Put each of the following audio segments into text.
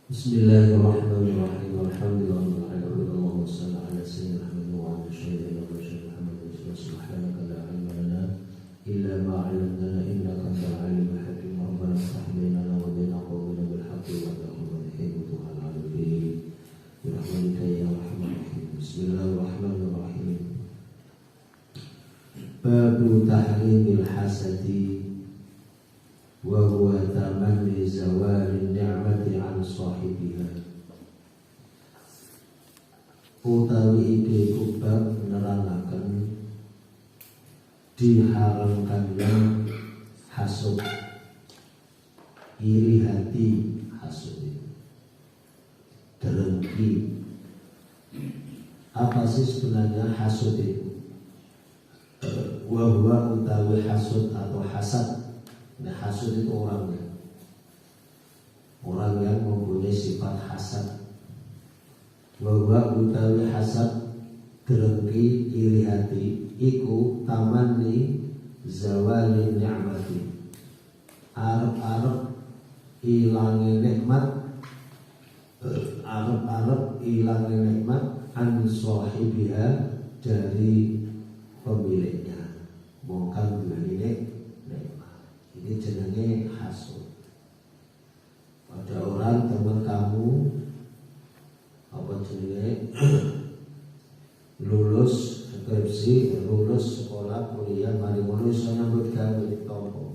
Bismillahirrahmanirrahim. Alhamdulillah wa sallallahu ala sayyidina Muhammad wa ala sayyidina Muhammad subhanaka la ilma lana illa ma 'allamtana innaka antal alimul hakim. Rabbana iftah bainana wa baina qawmina bil haqqi wa anta khairul hafidhin bi rahmatika ya arhamar rahimin. Bismillahirrahmanirrahim. Babu tahrimil hasadi wa huwa tamanni zawali ni'mati an sahibiha. Utawi iki kubab nerangaken diharamkannya hasud, iri hati, hasud itu dengki. Apa sih sebenarnya hasud itu? Wa huwa utawi hasud atau hasad. Nah, hasud itu orang yang mempunyai sifat hasad. Bahwa utawi hasad dengki iri hati iku tamanni zawali ni'mati, arep-arep ilange nikmat, arep-arep ilange nikmat an sahibiha dari pemiliknya, bukan milik. Ini jenenge hasud. Ada orang teman kamu apa jenenge lulus skripsi, lulus sekolah kuliah, mari ngono iso nyambut gawe topo.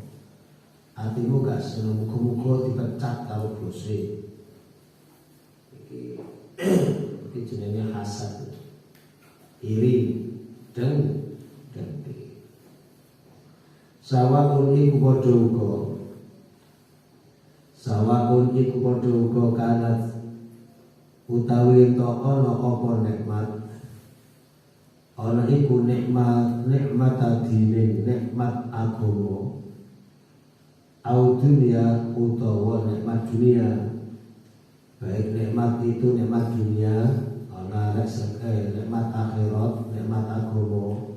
Atimu gak seneng muga-muga dipecat karo bose. Iki jenenge hasad. Iri dan Sawa'un iku padha uga kanat utawi to ana apa nikmat, ana iku nikmat adine, nikmat agama, au dunia utawa nikmat dunia. Baik nikmat itu nikmat dunia, ana nikmat akhirat, nikmat agama.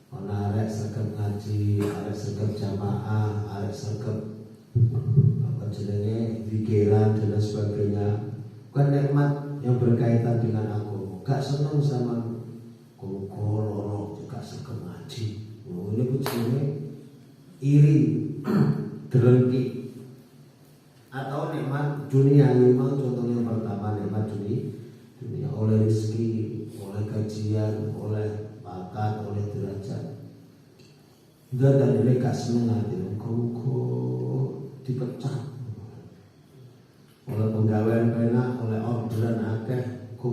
Ana arek saged ngaji, arek saged jamaah, arek saged apa jenenge pikiran dan sebagainya. Bukan nikmat yang berkaitan dengan agama. Gak seneng sama koloro, gak saged ngaji. Oh, ini jenenge iri, dengki. Atau nikmat dunia, memang contohnya pertama nikmat dunia oleh rezeki, oleh kajian, oleh bakat, oleh derajat. Dan mereka senang hati kok dipecat oleh penggawean penak, oleh orderan akeh, kok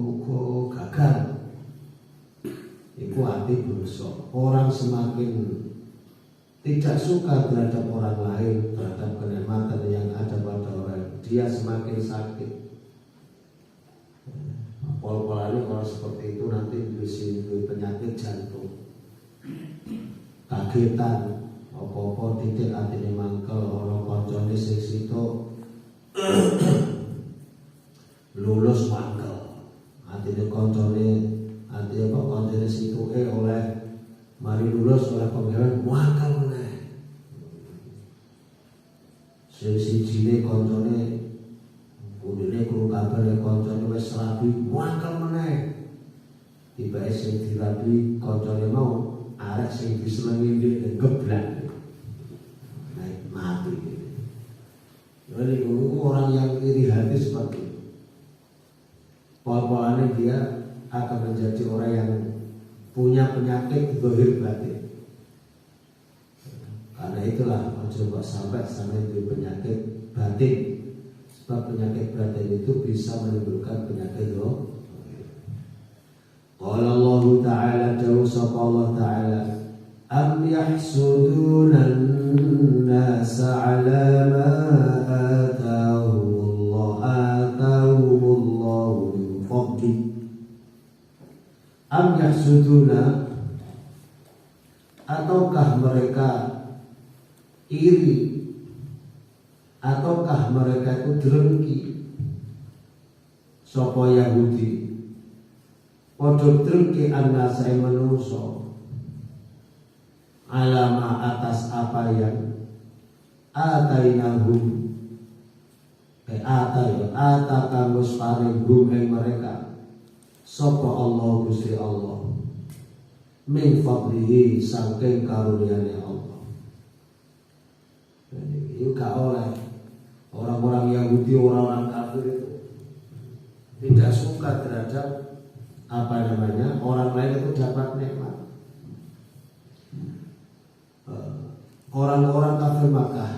gagal. Iku hati berusaha. Orang semakin tidak suka terhadap orang lain, terhadap kenikmatan yang ada pada orang, dia semakin sakit. Pola-pola ini kalau seperti itu nanti bisa penyakit jantung, kagetan, apa-apa titik atine mangkel, orang koncone sing situ lulus mangkel, atine koncone, atine apa koncone situ oleh mari lulus oleh penggawean mangkel meneh. Sing sijine koncone budine guru kabar koncone wis rabi mangkel meneh. Tiba sing dirabi koncone mau arek sing disenengi ndek geblak. Naik mati. Jadi orang yang iri hati seperti itu, pola-polanya dia akan menjadi orang yang punya penyakit zahir batin. Karena itulah coba sampai itu penyakit batin. Sebab penyakit batin itu bisa menimbulkan penyakit zahir. Qala Allah Ta'ala, jauh sapa Allah Ta'ala, am yahsuduna an-nasa 'ala ma atahumullahu min fadli. Am yahsuduna, ataukah mereka iri, ataukah mereka itu dengki, sapa Yahudi padha dengki annasa manusa alama atas apa yang atainahum ataka musparing hum ing mereka sapa Allah Gusti Allah min fadlihi saking karunia Allah. Jadi itu gak oleh orang-orang Yahudi, orang-orang kafir itu tidak suka terhadap orang lain itu dapat nikmat. Orang-orang kafir Makkah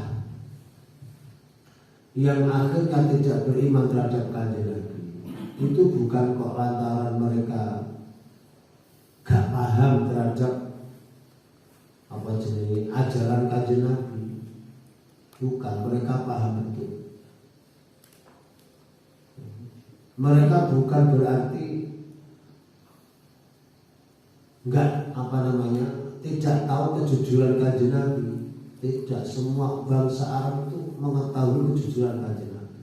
yang akhirnya tidak beriman terhadap Kanjeng Nabi itu bukan kok lantaran mereka gak paham terhadap ajaran Kanjeng Nabi. Bukan, mereka paham betul. Mereka bukan berarti tidak tahu kejujuran Kanjeng Nabi. Tidak semua bangsa Arab itu mengetahui kejujuran Kanjeng Nabi.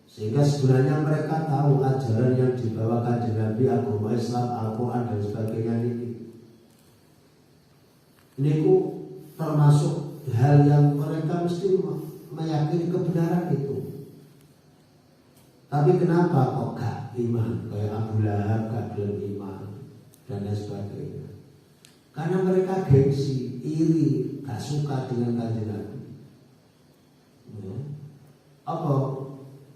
Sehingga sebenarnya mereka tahu ajaran yang dibawa Kanjeng Nabi, agama Islam, Al-Quran dan sebagainya ini. Ini termasuk hal yang mereka mesti meyakini kebenaran itu. Tapi kenapa kok gak iman? Kayak Abu Lahab gak belum iman dan lain sebagainya. Karena mereka gengsi, iri, gak suka dengan Kanjeng Nabi. Apa?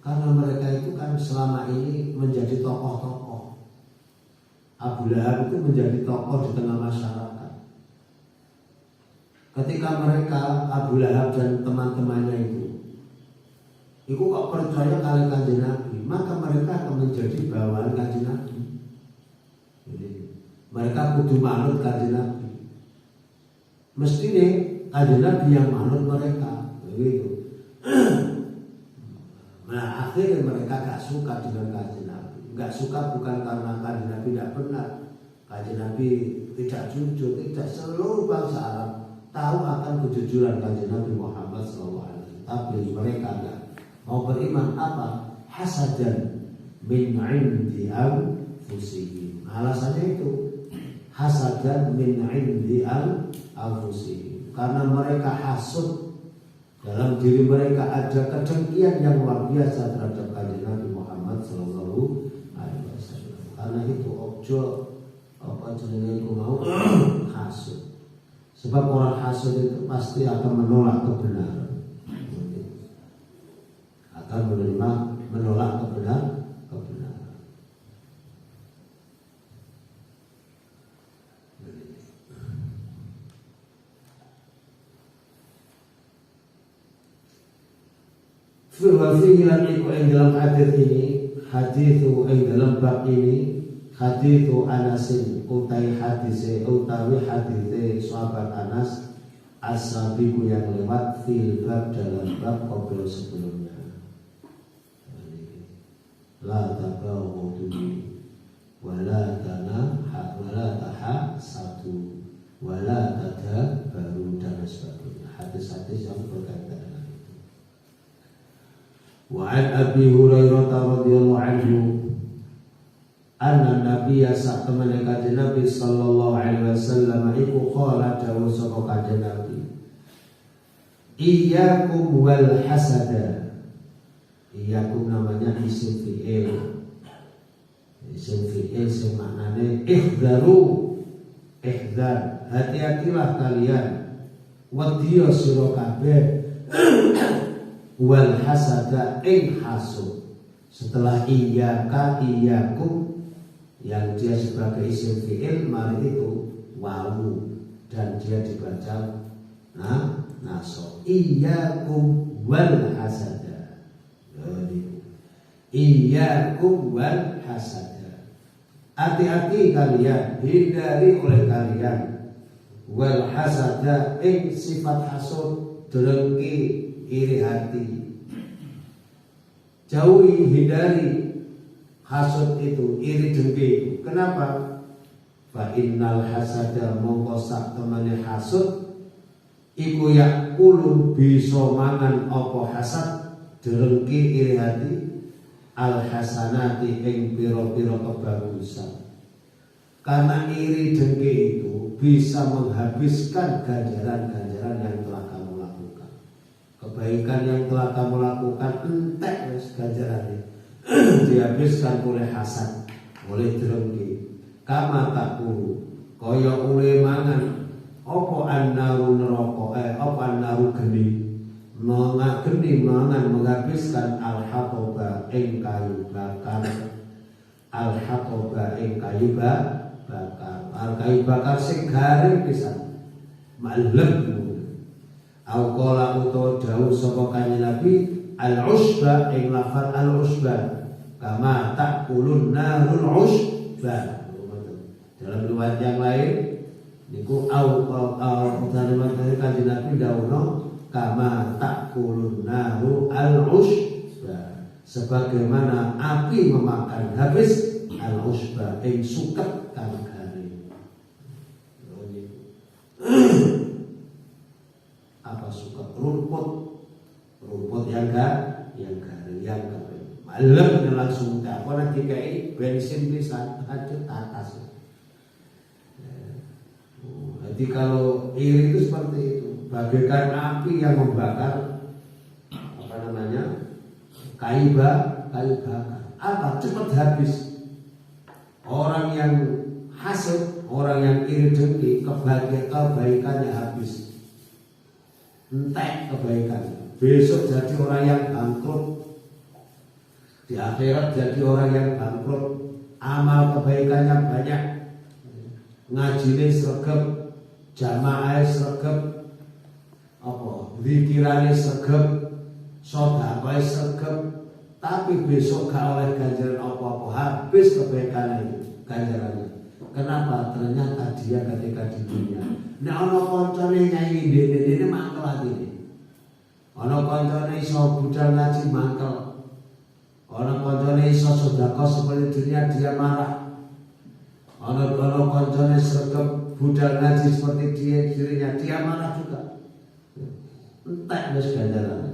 Karena mereka itu kan selama ini menjadi tokoh-tokoh. Abu Lahab itu menjadi tokoh di tengah masyarakat. Ketika mereka, Abu Lahab dan teman-temannya itu kok percaya kali Kanjeng Nabi, maka mereka akan menjadi bawahan Kanjeng Nabi. Mereka kudu manut Kanjeng Nabi. Mestinya Kanjeng Nabi yang manut mereka, begitu. Nah akhirnya mereka gak suka dengan Kanjeng Nabi. Gak suka bukan karena Kanjeng Nabi tidak benar, Kanjeng Nabi tidak jujur, tidak. Seluruh bangsa Arab tahu akan kejujuran Kanjeng Nabi Muhammad SAW. Tapi mereka gak mau beriman. Apa? Hasadan min indi anfusihim. Alasannya itu hasadan min indi anfusihim, karena mereka hasud, dalam diri mereka ada kedengkian yang luar biasa terhadap Kanjeng Nabi Muhammad sallallahu alaihi wasallam. Karena itu ojo mau hasud. Sebab orang hasud itu pasti akan menolak kebenaran. Akan menolak kebenaran. Fihi lan iku ing dalam hadis ini, hadithu ing dalam bab ini, hadithu Anasin utawi hadise sahabat Anas as-sabiqu yang lewat fil bab dalam bab qobrol sebelumnya. La tabaghadu wala tahasadu wala tadabaru dan sebagainya. Hadis-hadis yang berkaitan. Wa an Abi Hurairah radhiyallahu anhu anna nabiyya sa'tamana kanjeng Nabi sallallahu alaihi wasallam iku qala dawu sapa kanjeng Nabi, iyyakum wal hasada. Iyyakum namanya isim fi'il. Isim fi'il sing maknane ihdzar, hati-hatilah kalian, wedya sira kabeh wal hasada ing hasud. Setelah iyyakum yang dia sebagai isim fi'il, mari itu wawu dan dia dibaca nasab. Iyyakum wal hasada. Iyyakum wal hasada. Hati-hati kalian, hindari oleh kalian wal hasada ing sifat hasud, dengki, iri hati. Jauhi, hindari hasud itu, iri dengki itu. Kenapa? Fa innal hasada mongko sak temene hasud iku yakulu bisa mangan apa hasad, dengki, iri hati, al hasanati ing pira-pira kebagusan. Karena iri dengki itu bisa menghabiskan ganjaran-ganjaran yang telah kamu lakukan. kebaikan yang telah kamu lakukan entek wis ganjarane. Dihabiskan oleh hasad, oleh drengki. Kama takku kaya oleh mangan apa annaru neraka apa annaru geni mengageni mangan menghabiskan al-hatoba ing kayu bakar. Al-hatoba ing kayu bakar. Al-kayu bakar sing garing pisan ma'lem. Au qala utawa dawuh sapa kanjeng Nabi al-usba ing lafal al-usba kama takulun narul usba. Dalam riwayat yang lain niku au kalimat dari kanjeng Nabi dawuhna kama takulun naru al-usba, sebagaimana api memakan habis al-usba ing suket kang garing. Apa suket? Rumput yang garing, yang garing. Malam langsung apa nanti kayak bensin pisan hancur atas. Jadi kalau iri itu seperti itu, bagaikan api yang membakar apa namanya kayu bakar. Apa cepat habis. Orang yang hasud, orang yang iri dengki, kebaikannya habis. Entek kebaikan. Besok jadi orang yang bangkrut. Di akhirat jadi orang yang bangkrut. Amal kebaikannya banyak. Ngajine sregep, jamaah sregep, apa zikirane sregep, sedekah sregep, tapi besok gak oleh ganjaran apa-apa, habis kebaikannya ganjarannya. Kenapa? Ternyata dia ketika di dunia nek ana kancane nyai dene mangkel atine. Ana kancane iso budal ngaji mangkel. Ana kancane iso sedekah seperti dunia dia marah. Ana kancane sregep budal ngaji seperti dirinya dia marah juga. Entek wis ganjarannya.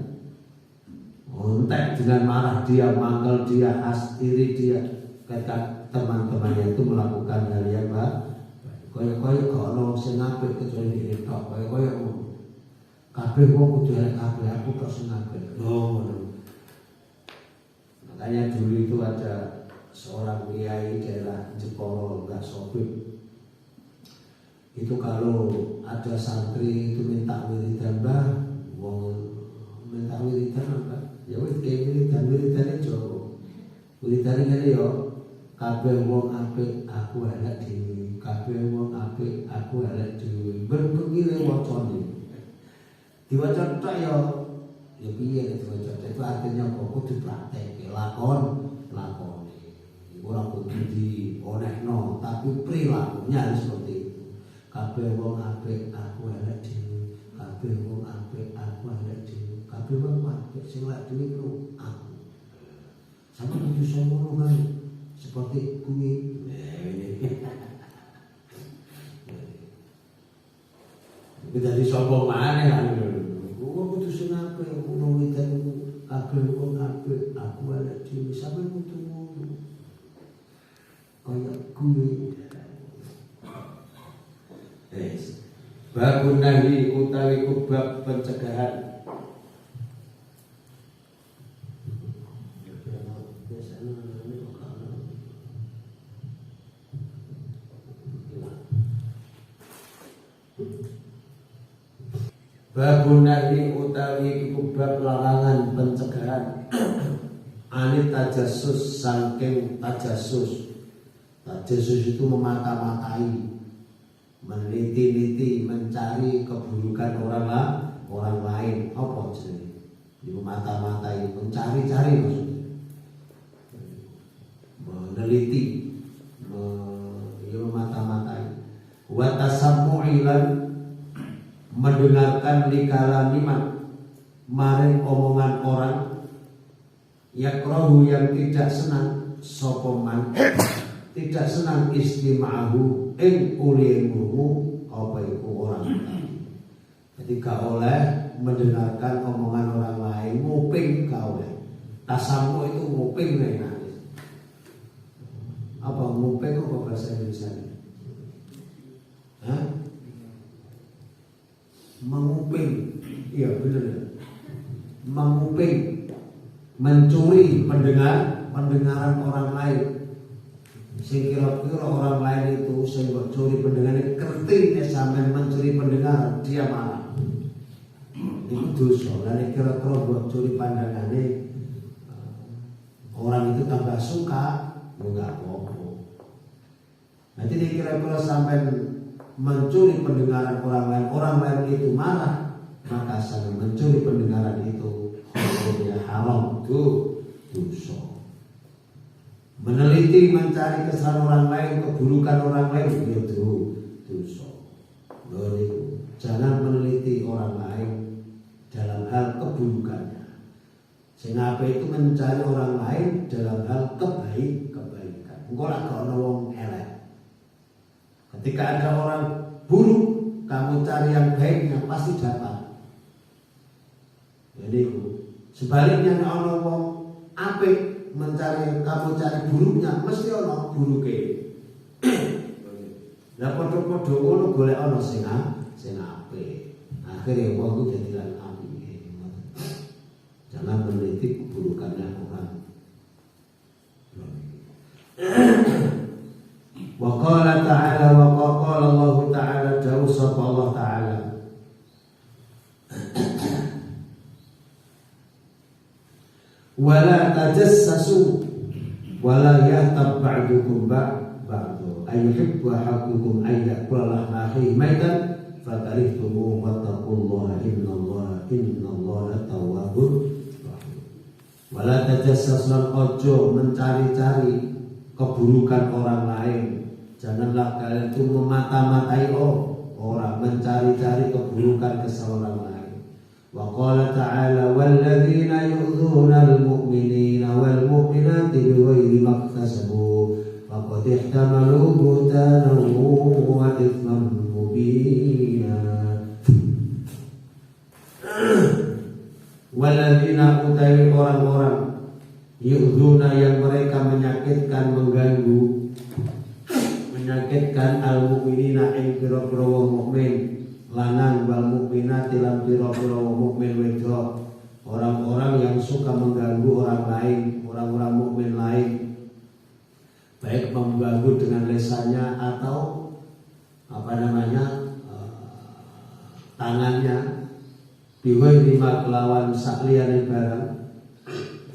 Entek dengan marah dia, mangkel dia, iri dia ketika teman-temannya itu melakukan hal yang baik. Kaya-kaya gak ono sing apik kecuali diri tok. Kaya-kaya kabeh wong kudu arek kabeh aku tok sing apik. Makanya dulu itu ada seorang kiai daerah Jeporo, Mbah Sobib. Itu kalau ada santri itu minta wiridan, Mbah, wong minta wiridan apa? Ya wis wiridan Jawa. Wiridane ngene ya, kabeh wong apik aku elek dhewe, kabeh wong apik aku elek dhewe. Berpengile wacane. Diwaca tok ya piye diwaca tok itu artinya kok kudu praktek, lakoni. Ora kudu dionekno, tapi perilakunya harus seperti itu. Kabeh wong apik aku elek dhewe, kabeh wong apik aku elek dhewe, kabeh wong apik sing elek dhewe ku aku. Sampe kudu sono kan seperti kuwi. Kita disombong maneh kan. Gua kudu sing apik, wong witan kabeh wong apik aku elek dhewe, sampe kudu ngono. Kaya kuwi. Babun nahi utawi bab pencegahan. Babun nahi utawi bab larangan pencegahan. Anit tajassus saking tajassus. Tajassus itu memata-matai, meneliti-liti, mencari keburukan orang lain. Apa jenenge? Memata-matai, mencari-cari maksudnya. Meneliti, memata-matai. Wa tasammu'i lan mendengarkan likalamiman maring omongan orang yakrahu yang tidak senang sopoman tidak senang istima'ahu ing ulilmuhu apa itu orang. Jadi gak oleh mendengarkan omongan orang lain, nguping gak oleh. Tasamu itu nguping nangis. Apa nguping apa bahasa Indonesia? Menguping, iya bener ya. menguping, mencuri pendengaran orang lain. Sing kira-kira orang lain itu sing mbok curi pendengaran, kerti nek sampean mencuri pendengaran, dia marah. Itu dosa. Lan kira-kira mbok curi pandangane, orang itu tambah suka, enggak apa-apa. Nanti kira-kira sampean mencuri pendengaran orang lain itu marah, maka sampean mencuri pendengaran itu hukumnya haram, itu dosa. Meneliti, mencari kesalahan orang lain, keburukan orang lain, itu dosa. Jangan meneliti orang lain dalam hal keburukannya. Sehingga itu mencari orang lain dalam hal kebaikan. Engkau lah kalau wong elek. Ketika ada orang buruk, kamu cari yang baiknya pasti dapat. Jadi sebaliknya kalau wong apik, kamu cari buruknya, mesti ono buruke. Lah padha-padha ngono golek ono sing apik. Akhire wong ku dadi lan apik. Jangan meneliti keburukannya orang. Wa qala ta'ala wa qala Allah ta'ala jawsab Allah ta'ala. Wala tajassasu wala yahtab ba'dukum ba'du ayyuhibbu ahadukum ay ya'kula akhihi maitan fakarihtumu wattaqullaha innallaha tawwabur rahim. Wala tajassasu, ojo mencari-cari keburukan orang lain. Janganlah kalian itu memata-matai orang, mencari-cari keburukan kesalahan orang lain. Wa qala ta'ala walladzina yu'dzuna al-mu'minina wal mu'minati bighairi maktasabu faqad ihtamalu buhtanan wa ithman mubina. Walladzina utai orang-orang yu'dzuna yang mereka menyakitkan, mengganggu, menyakitkan al-mu'minina ing pira-pira wong mukmin lanang wal mukminati lan pira-pira mukmin wedok. Orang-orang yang suka mengganggu orang lain, orang-orang mukmin lain, baik mengganggu dengan lisannya atau tangannya, biwai lima kelawan sakliyane barang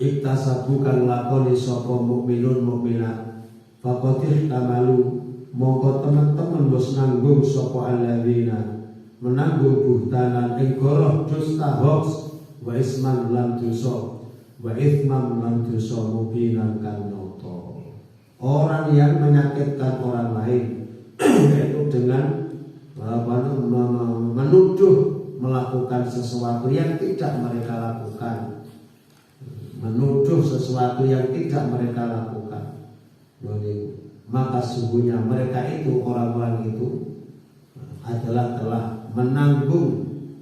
iktasabu kang lakoni sapa mukminun mukminat faqatir kamalu mongko teman-teman bos nanggung sapa alladzina menanggung buhtanan ing goroh dusta hoax wa isman lan dosa wa ithman lan dosa mubinan kang nyata. Orang yang menyakitkan orang lain yaitu dengan menuduh melakukan sesuatu yang tidak mereka lakukan, menuduh sesuatu yang tidak mereka lakukan, maka sungguhnya mereka itu, orang-orang itu adalah telah menanggung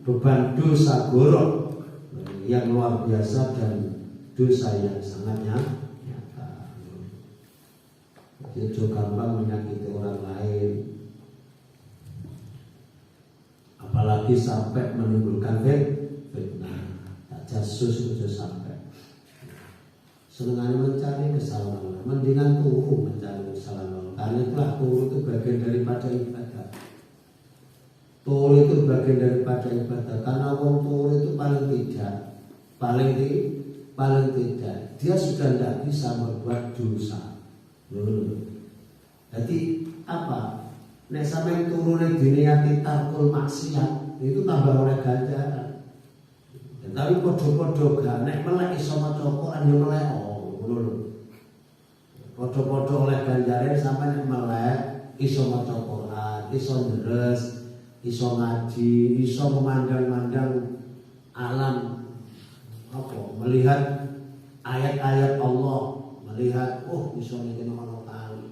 beban dosa gorok yang luar biasa dan dosa yang sangat nyata. Jadi gampang menyakiti orang lain, apalagi sampai menimbulkan fitnah. Tak jasus itu sampai senengannya mencari kesalahan orang, mendingan turu mencari kesalahan orang. Karena itulah turu itu bagian daripada ibadah. Turu itu bagian daripada ibadah. Karena orang turu itu paling tidak dia sudah tidak bisa berbuat dosa. Jadi apa? Nek sampeyan turune diniati tarkul maksiat itu tambah oleh ganjaran. Tapi podo-podo gak nek melek iso maca Quran yo melek ngono lho. Podo-podo oleh ganjaran sampeyan nek melek iso maca Quran, iso ndres, iso ngaji, iso memandang-mandang alam melihat ayat-ayat Allah, melihat iso iki ono kali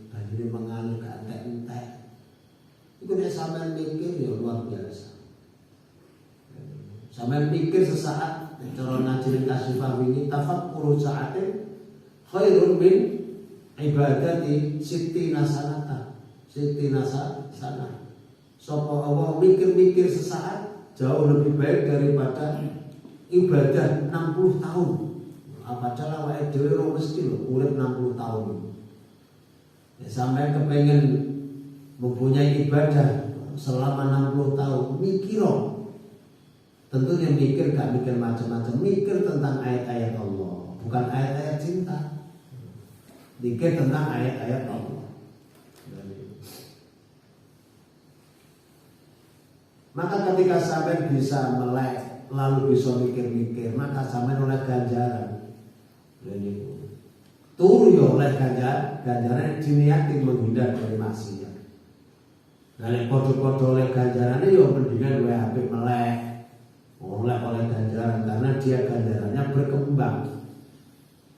banjir mengalir gak entek-entek. Iku nek sampean mikir ya luar biasa. Sampean mikir sesaat, cara najrin kasifah ini tafakkur sa'atin khairun min ibadati sittina sanata. Sapa Allah mikir-mikir sesaat jauh lebih baik daripada ibadah 60 tahun. Apa cara awake dhewe ora mesti lho urip 60 tahun. Ya, sampai kepengen mempunyai ibadah selama 60 tahun, mikir. Tentunya mikir, gak mikir macam-macam, mikir tentang ayat-ayat Allah, bukan ayat-ayat cinta. Mikir tentang ayat-ayat Allah. Maka ketika sampai bisa melek, lalu bisa mikir-mikir, maka sampai oleh ganjaran. Turu ya oleh ganjaran diniati menghindar dari maksiat. Nah, nek padha-padha oleh ganjarannya ya mendingan luwih apik melek. Oleh ganjaran karena dia ganjarannya berkembang.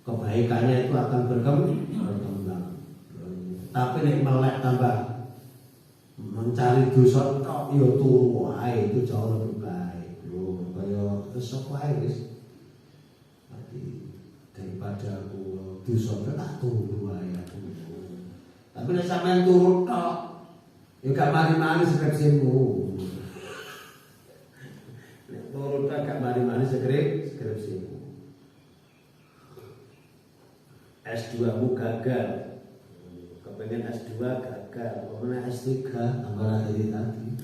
Kebaikannya itu akan berkembang. Tapi nek melek tambah mencari dosa tok ya turu wae itu jauh lebih baik. Lho kaya sok wae wis. Daripada aku dosa tak turu wae aku. Tapi nek sampean turu tok ya gak mari-mari skripsimu. Nek turu tok gak mari-mari skripsimu. S2mu gagal. Kepengen S2 gagal, kepengen S3 tambah dari tadi.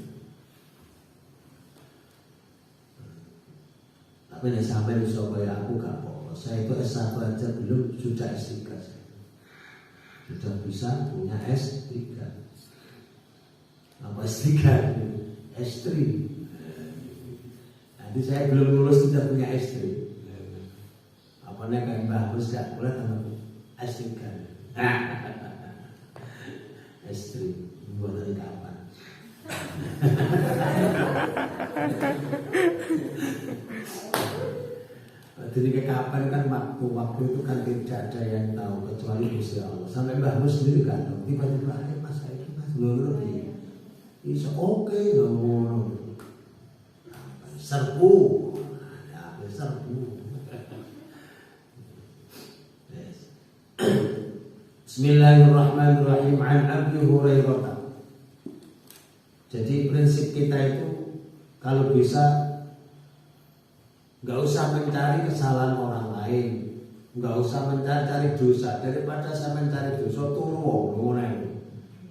Tapi nek sampai iso kaya aku gak apa-apa. Saya itu S1 aja belum, sudah S3 saya. Sudah bisa punya S3. Apa S3? S3. Jadi saya belum lulus sudah punya S3. Apanya kayak Mbah Bos gak boleh tambah S3. S3 buat dari kapan? Jadi ke kapan kan waktu itu kan tidak ada yang tahu kecuali Gusti Allah. Sampai Mbah Mus sendiri kan tahu. Tiba-tiba Mas saya itu Mas lho iso oke ngono. Serbu. Ya, serbu. Bismillahirrahmanirrahim. An Abi Hurairah. Jadi prinsip kita itu kalau bisa nggak usah mencari kesalahan orang lain, nggak usah mencari dosa. Daripada saya mencari dosa turu ngono.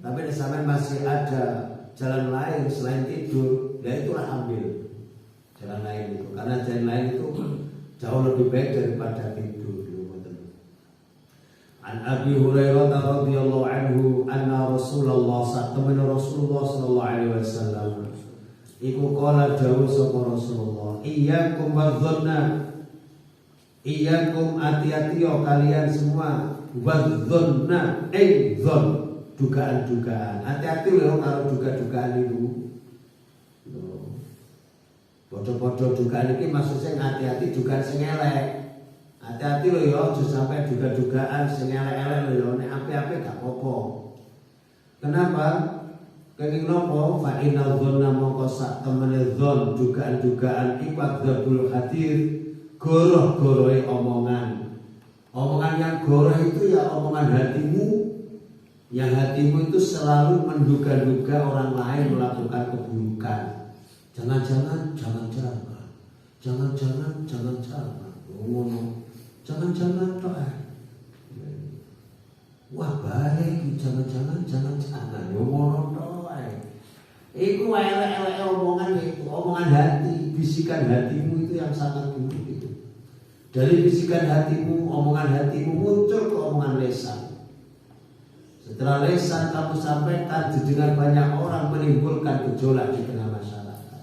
Tapi di sana masih ada jalan lain selain tidur, ya itulah ambil jalan lain itu. Karena jalan lain itu jauh lebih baik daripada tidur. An Abi Hurairah radhiyallahu anhu anna Rasulullah sallallahu alaihi wasallam iku qala dawuh sapa Rasulullah iyyakum wadzanna iyyakum hati-hati yo kalian semua wadzanna dzon dugaan-dugaan hati-hati lho kalau duga-dugaan itu bodoh-bodoh dugaan iki maksudnya hati-hati dugaan sing elek. Hati-hati loh ya, jangan sampai duga-dugaan sing elek-elek loh ya, nek ape-ape gak apa-apa. Kenapa? Kenging nopo? Fa inal dzanna mongko sak temene dzon dugaan-dugaan iku dzabul hadir goroh-gorohe omongan. Omongan yang goroh itu ya omongan hatimu. Yang hatimu itu selalu menduga-duga orang lain melakukan keburukan. Jangan-jangan ngono. Jangan-jangan toh. Wah baik, jangan-jangan ngono toh. Iku elek-elek omongan itu, omongan hati, bisikan hatimu itu yang sangat buruk itu. Dari bisikan hatimu, omongan hatimu muncul ke omongan lisan. Setelah lisan kamu sampaikan dengan banyak orang menimbulkan gejolak di tengah masyarakat.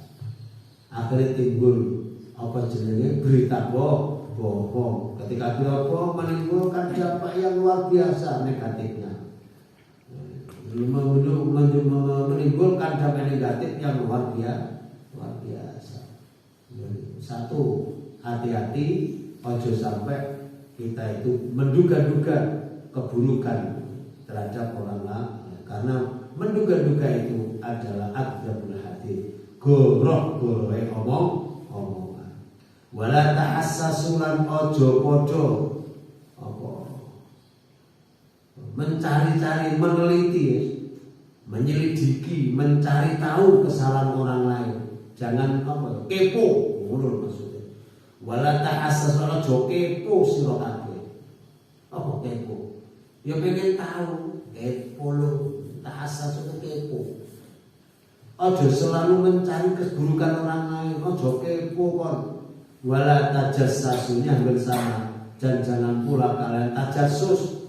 Akhirnya timbul apa jenenge berita bohong. Ketika bohong menimbulkan dampak yang luar biasa negatifnya. Menimbulkan dampak negatif yang luar biasa. Satu, hati-hati ojo sampai kita itu menduga-duga keburukan terhadap orang lain. Karena menduga-duga itu adalah adzabul hati. Goroh-gorohe omongan. Wala tahassasulan ojo podo apa mencari-cari, meneliti, menyelidiki, mencari tahu kesalahan orang lain. Jangan apa kepo, ngono maksudnya. Wala ta'assas aja kepo sira kabeh. Apa kepo? Ya pengen tahu, kepo lho, ta'assas itu kepo. Aja selalu mencari keburukan orang lain, aja kepo kon. Wala tajassusunya bersama, dan jangan pula kalian tajassus.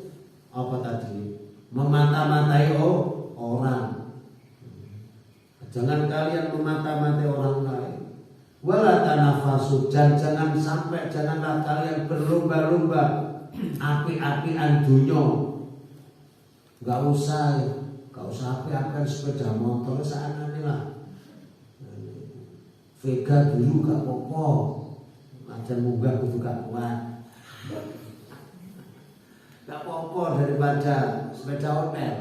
Apa tadi? Memata-matai orang. Jangan kalian memata-matai orang lain. Wala tanafasu, dan janganlah kalian berlomba-lomba api-apian dunia. Gak usah api-apian sepeda motor saanane lah. Vega dulu gak apa-apa. Ajan munggah kudu gak kuat. Gak apa-apa daripada sepeda hotel.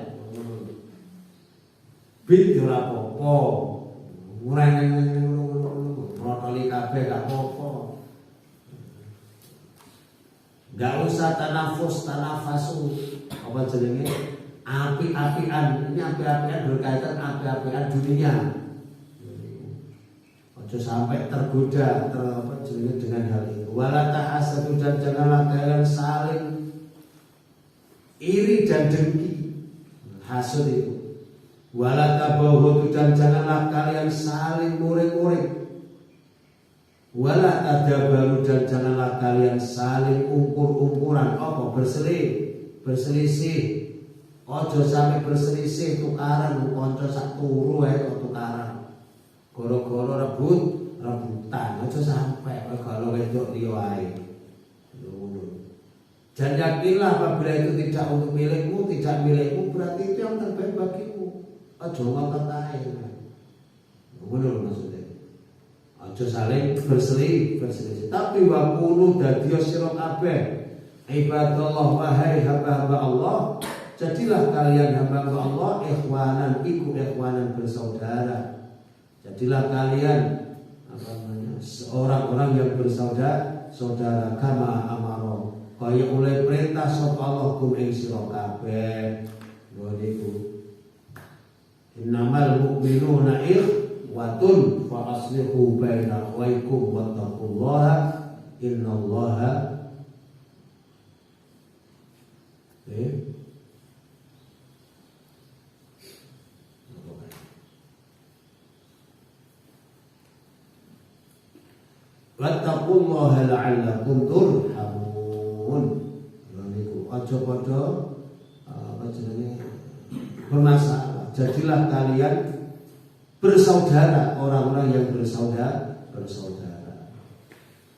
Bit ora apa-apa. Protoli kabeh gak apa-apa. Gak usah tanafasu. Apa jenenge? Api-apian. Ini api-apian berkaitan api-apian dunia. Ojo sampai tergoda dengan hal itu. Wala ta'asadu, dan janganlah kalian saling iri dan dengki. Hasud itu. Wala tabaghadu, dan janganlah kalian saling muring-muring. Wala tadabaru, dan janganlah kalian saling ukur-ukuran. Apa? Berselisih. Ojo sampai berselisih tukaran kanca sak turu kok tukaran. Goro-goro rebutan. Ojo sampai kalau wedok liya wae. Dan yakinlah apabila itu tidak untuk milikmu, berarti itu yang terbaik bagimu. Ojo ngotot ae. Ngono maksudnya. Ojo saling berselisih. Tapi wa qulu dadiya sira kabeh ibadallah, wahai hamba-hamba Allah, jadilah kalian hamba-hamba Allah ikhwanan bersaudara. Jadilah kalian orang-orang yang bersaudara kama amaro, kaya oleh perintah sapa Allah kum ing sira kabeh. Niku innamal mu'minuna ikhwatun fa aslihu baina akhawaykum wattaqullaha innallaha wattaqullaha la'allakum turhamun. Niku aja padha bermasalah. Jadilah kalian bersaudara, orang-orang yang bersaudara.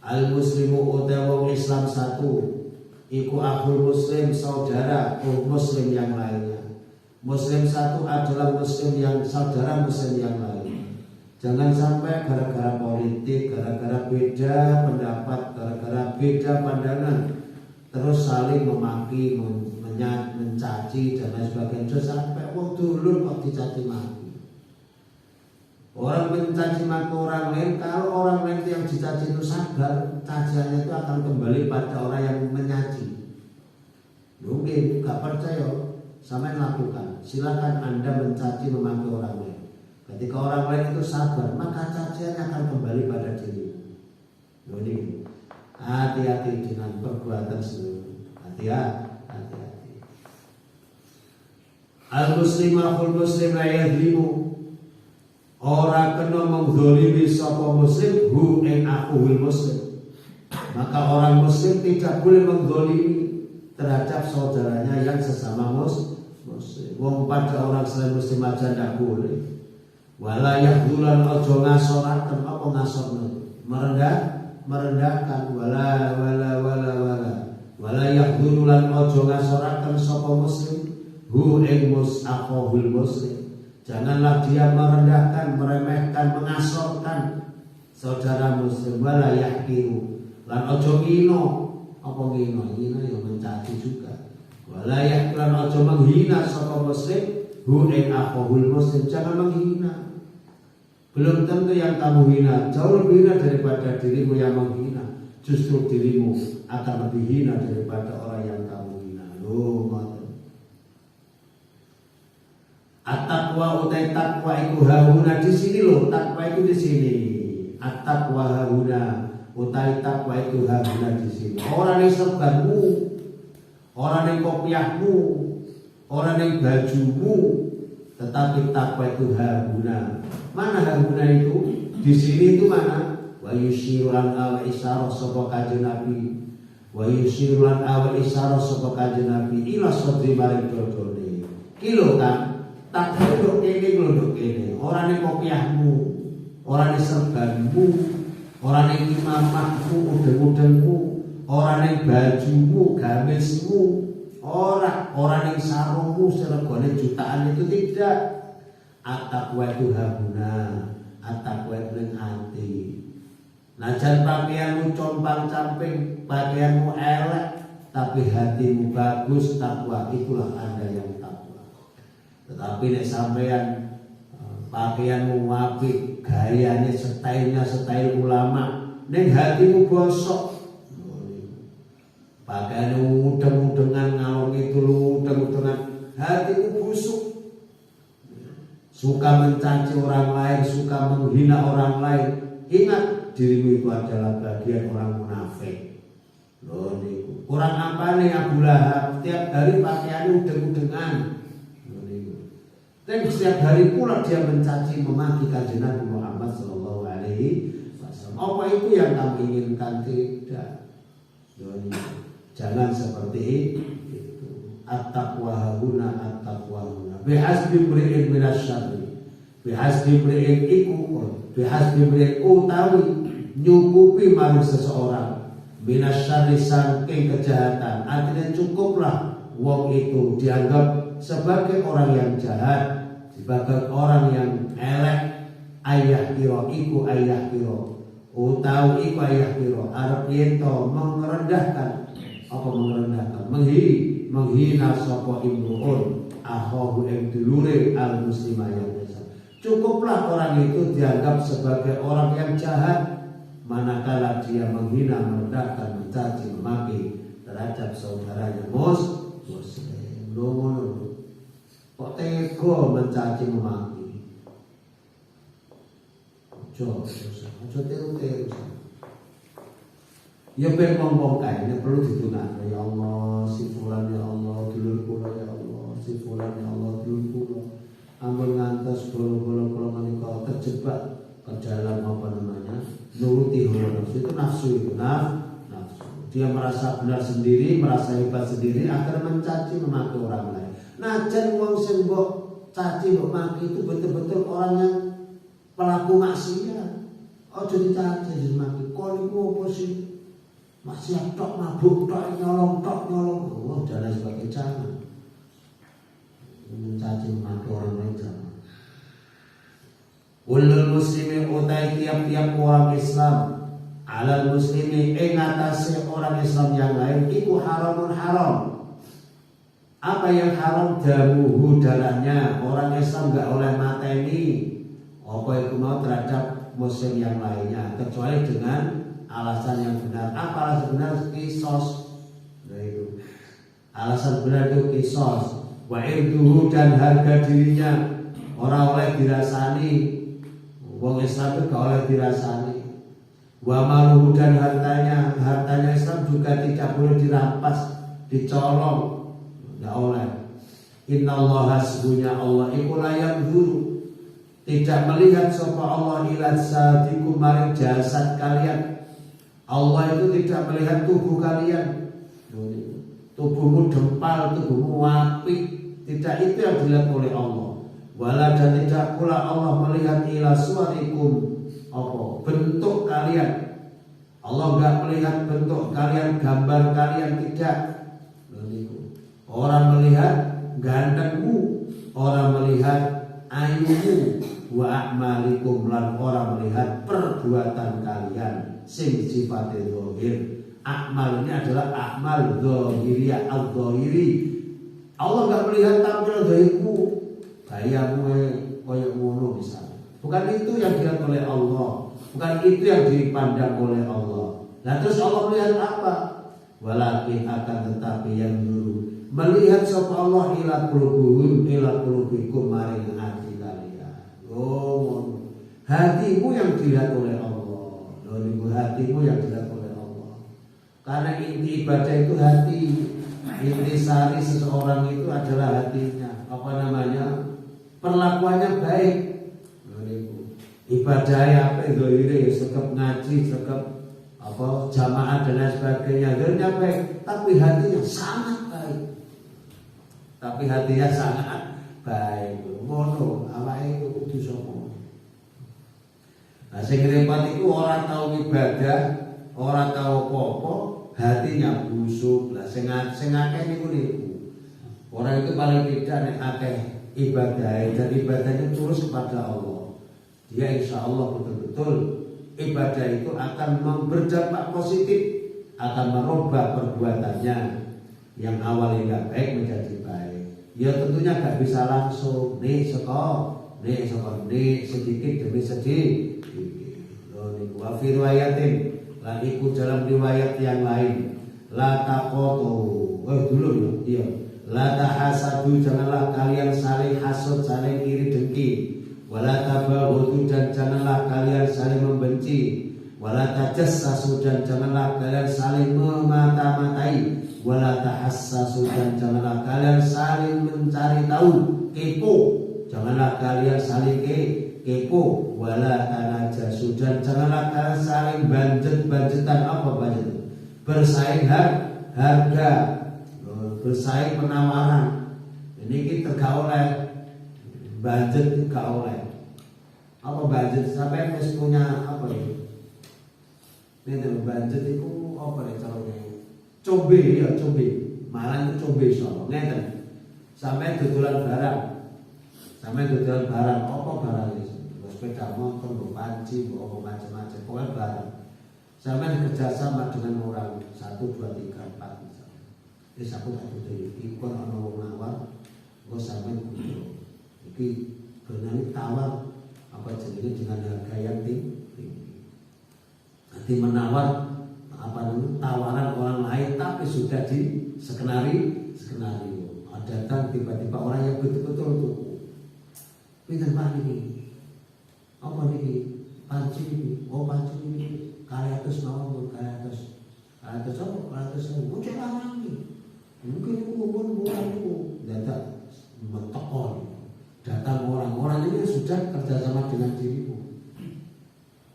Al muslimu utawa Islam satu iku akhul muslim, saudara muslim yang lainnya. Muslim satu adalah muslim yang saudara muslim yang lain. Jangan sampai gara-gara politik, gara-gara beda pendapat, gara-gara beda pandangan, terus saling memaki, mencaci dan lain sebagainya. Terus sampai wong dulur kok dicaci maki. Orang mencaci maki orang lain, kalau orang lain yang dicaci itu sabar, caciannya itu akan kembali pada orang yang mencaci. Mungkin gak percaya, sama yang lakukan. Silakan Anda mencaci memaki orang lain. Ketika orang lain itu sabar, maka caciannya akan kembali pada diri. Jadi hati-hati dengan perbuatan seluruh. Hati-hati. Al-muslim akhul muslim la yadhlimu. Orang kena mengzalimi sapa muslim hu ing akhul muslim. Maka orang muslim tidak boleh mengzalimi terhadap saudaranya yang sesama muslim. Wong pada orang selain muslim aja tidak boleh. Wala yahdulan ojo ngasoraken. Apa ngasorno? Merendahkan. Wala yahdulan ojo ngasoraken sapa muslim hu ing akhul muslim. Janganlah dia merendahkan, meremehkan, mengasorkan saudara muslim. Wala yahkiru lan ojo ngino. Apa ngino? Ngino yang mencaci juga. Wala yahkiran ojo menghina sapa muslim hu ing akhul muslim. Jangan menghina. Belum tentu yang kamu hina jauh lebih hina daripada dirimu yang menghina. Justru dirimu akan lebih hina daripada orang yang kamu hina. At-taqwa utai takwa iku hauna di sini loh, takwa itu di sini. At-taqwa hauna utai takwa itu hauna di sini. Orang yang serbanmu, orang yang kopiahmu, orang yang bajumu, tetapi takwa itu hauna. Mana hauna itu? Di sini itu mana? Wa yusyiran awa isyarah sapa kanjeng Nabi. Wa yusyiran awa isyarah sapa kanjeng Nabi ila sadri maring dodone. Kilo kan tak duduk kene glodok kene. Ora ning kopiahmu, ora ning serbanmu, ora ning imamahmu, udeng-udengmu, ora ning bajumu, gamismu, ora ning sarungmu seregane jutaan itu tidak. At-taqwa itu habuna, at-taqwa itu ning ati. Najan pakaianmu compang-camping, pakaianmu elek, tapi hatimu bagus, takwa itulah Anda yang takwa. Tetapi nek sampean pakaianmu apik, gayanya stylenya style ulama, ning hatimu bosok. Pakaianmu mudeng-mudengan, ngalung itu mudeng-mudengan, hatimu busuk. Suka mencaci orang lain, suka menghina orang lain. Ingat, dirimu itu adalah bagian orang munafik. Loh niku. Kurang apa nih Abu Lahab? Tiap hari pakaiannya udeng-udengan. Loh niku. Dan setiap hari pula dia mencaci memaki kanjeng Nabi Muhammad sallallahu alaihi wasallam. Apa itu yang kamu inginkan? Tidak. Loh niku. Jangan seperti itu. At-taqwa huna, at-taqwa huna. Bihasbi mri'in minasyarri. Bihasbi mri'in bihasbi mri'in utawi nyukupi maring seseorang minasyarri saking kejahatan. Artinya cukuplah wong itu dianggap sebagai orang yang jahat, sebagai orang yang elek. Ayah kira iku ayah kira utawi iku ayah kira arep ento merendahkan. Apa merendahkan? Menghina sapa imruun ahahu ing dulure al muslimah yang biasa. Cukuplah orang itu dianggap sebagai orang yang jahat manakala dia menghina, merendahkan, mencaci, memaki terhadap saudaranya muslim. Loh, kok tega mencaci memaki? Ojo tiru-tiru. Ya ben ngomong kae perlu ditungakno ya Allah, si fulan ya Allah, dulur kula ya Allah, si fulan ya Allah, dulur kula. Ampun ngantos bolo-bolo menika terjebak ke dalam apa namanya? Nuruti hawa nafsu. Itu nafsu itu nafsu. Dia merasa benar sendiri, merasa hebat sendiri agar mencaci memaki orang lain. Najan wong sing mbok caci mbok maki itu betul-betul orang yang pelaku maksiat. Ojo dicaci maki. Kon iku opo sih? Maksiat tok, mabuk tok, nyolong. Oh, dan lain sebagainya jangan. Mencaci memaki orang lain jangan. Ulul muslimin utai tiap-tiap orang Islam alal muslimin ing atase orang Islam yang lain iku haramun haram. Apa yang haram? Damuhu, darahnya. Orang Islam enggak oleh mateni apa itu mau terhadap muslim yang lainnya kecuali dengan alasan yang benar. Apa alasan benar? Kisos. Nah itu. Alasan benar itu kisos. Wa irduhu, dan harga dirinya orang oleh dirasani. Wong Islam itu gak oleh dirasani. Wa maluhu, dan hartanya Islam juga tidak boleh dirampas, dicolong, gak oleh. Innallaha sesungguhnya Allah iku la yanzuru, tidak melihat sapa Allah ila sadikum maring jasad kalian. Allah itu tidak melihat tubuh kalian. Tubuhmu dempal, tubuhmu apik, tidak itu yang dilihat oleh Allah. Wala, dan tidak pula Allah melihat ila suwarikum, apa bentuk kalian. Allah enggak melihat bentuk kalian, gambar kalian, tidak. Orang melihat gantengmu, orang melihat ayumu, wa a'malikum, lan orang melihat perbuatan kalian sing sifatnya zahir. Akmal ini adalah akmal zahiriyah, al-zahiri. Allah enggak melihat tampilan zahirmu, gayamu koyo ngono misalnya. Bukan itu yang dilihat oleh Allah, bukan itu yang dipandang oleh Allah. Nah terus Allah melihat apa? walakin akan tetapi yang dulu melihat sapa Allah ila qulubikum maring hati kalian. Oh, hatimu yang dilihat oleh Allah. Hatimu yang dilihat oleh Allah. Karena inti ibadah itu hati. Inti sari seseorang itu adalah hatinya. Apa namanya? Perlakuannya baik. Ibadahnya apa itu? Sekep ngaji, sekep apa jamaah dan lain sebagainya. Zahirnya baik, tapi hatinya sangat baik. Ngono, awake kudu sapa? Nah, sing repot iku ora tau ibadah, ora tau apa-apa, hatinya busuk. Lah sing akeh niku. Orang itu paling tidak nek akeh ibadah dan ibadahnya tulus kepada Allah. Dia insya Allah betul-betul ibadah itu akan berdampak positif, akan merubah perbuatannya yang awalnya nggak baik menjadi baik. Ya tentunya nggak bisa langsung nih sedikit demi sedikit. Wa fi riwayatin lan iku dalam riwayat yang lain la taqatu. Dulu ya. La tahasadu, janganlah kalian saling hasud, saling iri dengki. Wala tabaghadu, dan janganlah kalian saling membenci. Wala tajassasu, dan janganlah kalian saling memata-matai. Wala tahassasu, dan janganlah kalian saling mencari tahu, kepo. Janganlah kalian saling kepo. Wala tanajasu, dan janganlah kalian saling banjet-banjetan. Apa banjet? Bersaing harga, bersaing penawaran. Ini kita gak oleh budget, gak oleh. Apa budget? Sampai harus punya apa ya? Ini budget itu apa ya caranya? Cobe. Malah itu cobe so. Ngeten. Sampai dodolan barang. Apa barang itu? Sepeda motor, panci, apa macam-macam. Pokoknya barang. Sampai kerjasama dengan orang 1, 2, 3, 4 misalnya. Aku tak butuh ikon ana wong nawar, engko sampean kudu iki berani tawar apa jenenge dengan harga yang tinggi. Nanti menawar apa namanya tawaran orang lain tapi sudah di skenario. Datang tiba-tiba orang yang betul-betul tuku. Pinten Pak niki? Apa niki? Panci niki. Oh panci niki. 200 mawon, 200 apa? 200 muncul lagi. Mungkin umur itu datang mentekon, datang orang-orang ini sudah kerjasama dengan dirimu.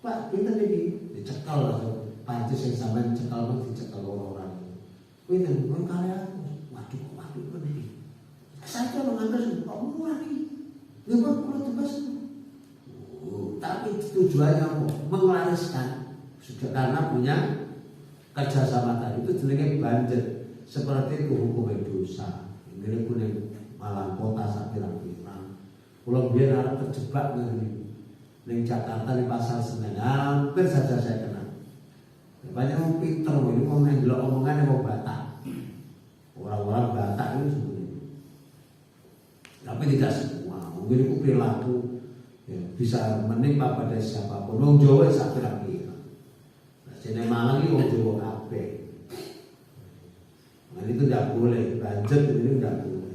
Pak, kita ini dicekal lah, panci yang sampai dicekal orang-orang. Kita bukan karya, waduh ini. Saya mengantar kamu lagi, lima puluh tebas. Tapi tujuannya apa? Menglariskan, sudah karena punya kerjasama tadi itu jenenge budget. Seperti itu hukumnya dosa. Ini pun yang malang kota sapirang-pirang. Kalau biar harus terjebak di Jakarta di pasar Senen, hampir saja saya kenal. Banyak orang pinter, ini mau ngelok omongannya mau Batak. Orang-orang Batak itu sebenarnya. Tapi tidak semua. Mungkin itu perilaku ya, bisa menimpa pada siapapun. Orang Jawa sapirang-pirang. Nah, sini Malang ini orang Jawa kabeh. Nah, itu tidak boleh, budget ini tidak boleh.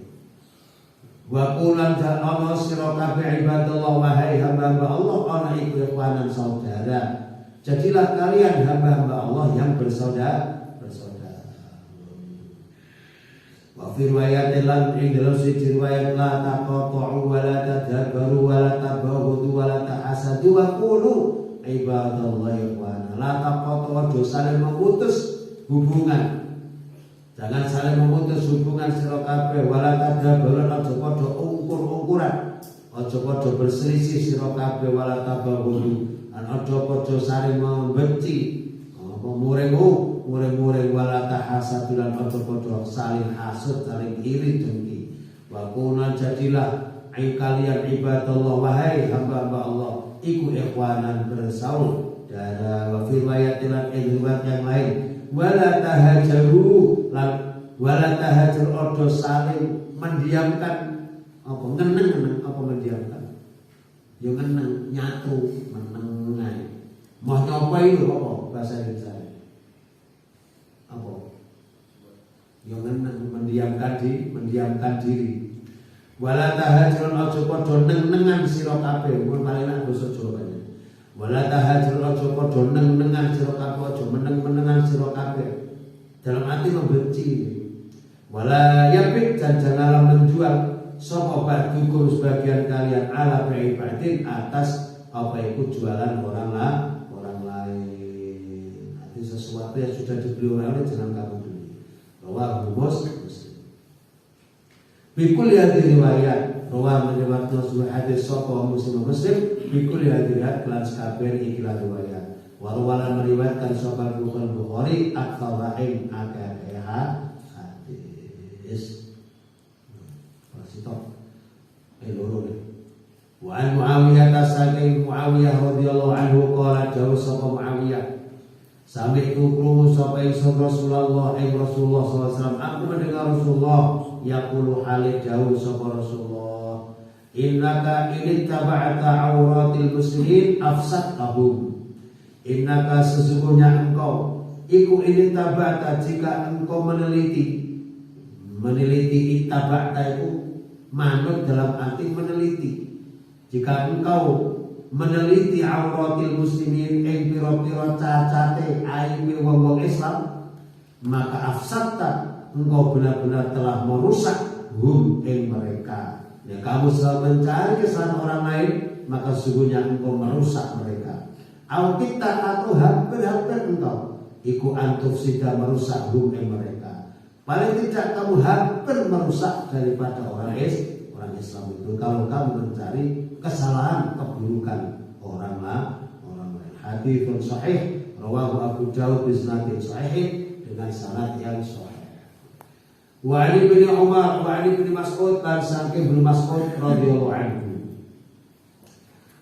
Wa qulan ja'ala sira kabeh ibadallah wahai hamba-hamba Allah ana iku ikhwanan saudara. Jadilah kalian hamba-hamba Allah yang bersaudara. Wa fi riwayatin lan ing dalam siji riwayat la taqatu wa la tadabbaru wa la tabaghadu wa la tahasadu wa qulu ibadallah ikhwana. La taqatu saling memutus hubungan. Jangan saling memutus hubungan sira kabeh, wala tadabbaru, aja padha ukur-ukuran, aja padha berselisih sira kabeh, wala tabaghadu, aja padha saling membenci, apa muring-muring, wala tahasadu, lan aja padha saling hasud, saling iri dengki. Wa kuna jadilah kalian ibadallah wahai hamba-hamba Allah iku ikhwanan bersaudara. Wa fi riwayatin yang lain wala tahajaru wala tahajar odo saling mendiamkan apa ngeneng apa mendiamkan yo ngeneng nyatu menengai mau nyoba itu apa bahasa Indonesia apa mendiamkan diri. Wala tahajrun aja padha neng-nengan sira kabeh, mun paling basa Jawa. Wala tahajrun aja padha neng-nengan sira kabeh, aja meneng-menengan sira kabeh. Dalam arti membenci. Wala yabik dan janganlah menjual sapa ba'dukum sebagian kalian ala ba'ibadin atas apa itu jualan orang lain. Arti sesuatu yang sudah dibeli orang lain jangan kamu beli. Rawahu Muslim. Bikul hadis riwayat rawah menyebutkan sebuah hadis sapa Muslim bikul hadis riwayat kelan kabeh iki riwayat. Warwala meriwayatkan sapa Bukhari aktsarain akeh hadis. Pasito. Loro ne. Wa an Muawiyah tasaqi Muawiyah radhiyallahu anhu qala jauh sapa Muawiyah. Sampai itu krungu sapa Rasulullah Rasulullah sallallahu alaihi wasallam aku mendengar Rasulullah yaqulu halid jauh sapa Rasulullah innaka in taba'ata auratil muslimin afsadahum innaka sesungguhnya engkau iku in taba'ata jika engkau meneliti itaba'ta itu manut dalam arti meneliti jika engkau meneliti auratil muslimin ing pira-pira cacate aibe wong-wong Islam maka afsadta engkau benar-benar telah merusak ing mereka. Ya, kamu selalu mencari kesalahan orang lain maka sesungguhnya engkau merusak mereka. Au kita atau hampir-hampir engkau iku antufsida merusak ing mereka. Paling tidak kamu hampir merusak daripada orang Islam itu kalau kamu mencari kesalahan keburukan orang lain. Hadits sahih rawahu Abu Dawud bi sanadin sahih dengan sanad yang sahih. Wa Ali bin Umar wa Ali bin Mas'ud dan saking bin Mas'ud radhiyallahu anhu.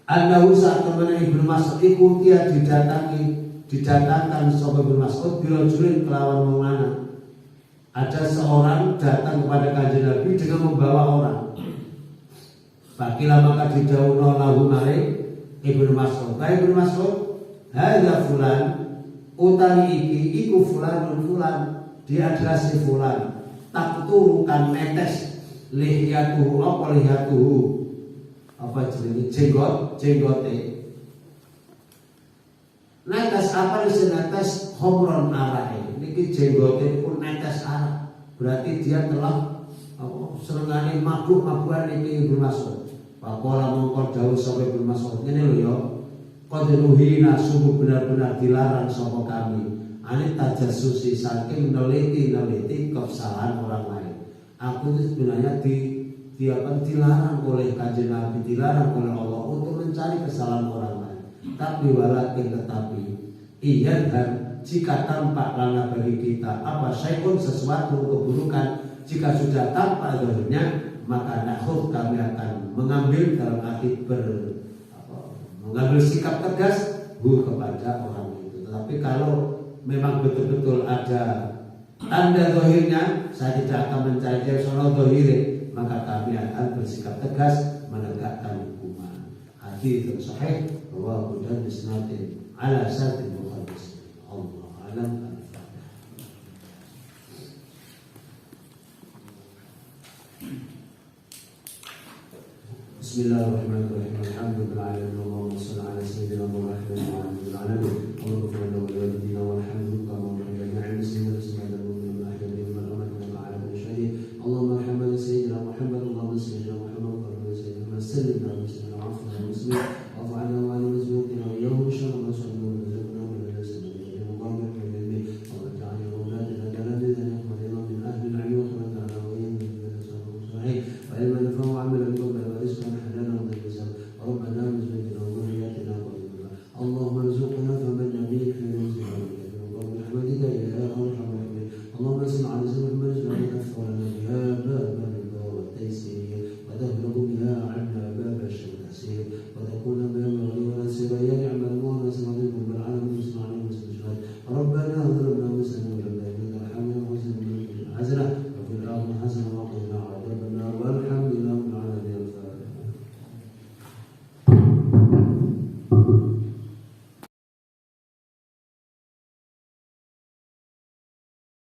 Annahu sa'amana Ibnu Mas'ud iku dia didatangkan sapa Ibnu Mas'ud birojulin kelawan wong lanang. Ada seorang datang kepada Kanjeng Nabi dengan membawa orang. Fakila maka didhawuhna lahu maring Ibnu Mas'ud. Baik Ibnu Mas'ud, hadza fulan utawi iki iku fulanun fulan. Dia adalah si fulan. Takturu kan netes lihiyatuhu apa jenenge jenggote netes apa sing netes khomron arahe niki jenggote pun netes arah berarti dia telah senengane mabuk-mabukan iki Ibnu Mas'ud. Pakola mongko dawuh sapa Ibnu Mas'ud ngene lho ya qad nuhina sungguh benar-benar dilarang sapa kami anit tajassusi saking neliti kesalahan orang lain. Aku itu sebenarnya dilarang oleh Kanjeng Nabi, dilarang oleh Allah untuk mencari kesalahan orang lain. Tapi tetapi iya dan jika tampak lana bagi kita apa syai'un sesuatu keburukan jika sudah tampak zahirnya maka nakhud kami akan mengambil dalam arti mengambil sikap tegas kepada orang itu. Tetapi kalau memang betul-betul ada tanda zahirnya, saya tidak akan mencari dia soal zahir, maka kami akan bersikap tegas menegakkan hukuman. Hadits sahih rawahu dan isnadin ala syartil Bukhari. Allah alam. Bismillahirrahmanirrahim. Alhamdulillahirabbil alamin. Wassalatu ala sayyidina Muhammadin wa ala alihi wa sahbihi. Allahumma salli ala walidina walhamdulillah wa ala muslimin wa mu'minin wa ahyaihim wa amwatihim wa ala kulli syai'. Allahumma arhamna sayyidina Muhammad Allahumma sayyidina Muhammad wa ala sayyidina sallim ala sayyidina Muhammad wa muslimin wa fa'alna wa ala muslimin wa yawm syarra wa sallallahu wa sallam ala sayyidina Muhammad wa ala alihi wa ta'ala wa awladina jaladina wa qadina min ahli al-'ilm wa ta'ala wa yamin min sahih wa ilman nafa' wa 'amalan wa rizqan halal wa rizqan ربنا وزدنا وذرياتنا قريبا اللهم ارزقنا فمن نبيك في رزقنا برحمتك يا ارحم الراحمين اللهم صل على سيدنا محمد وعلى اله وصحبه بها باب الرضا والتيسير وتهرب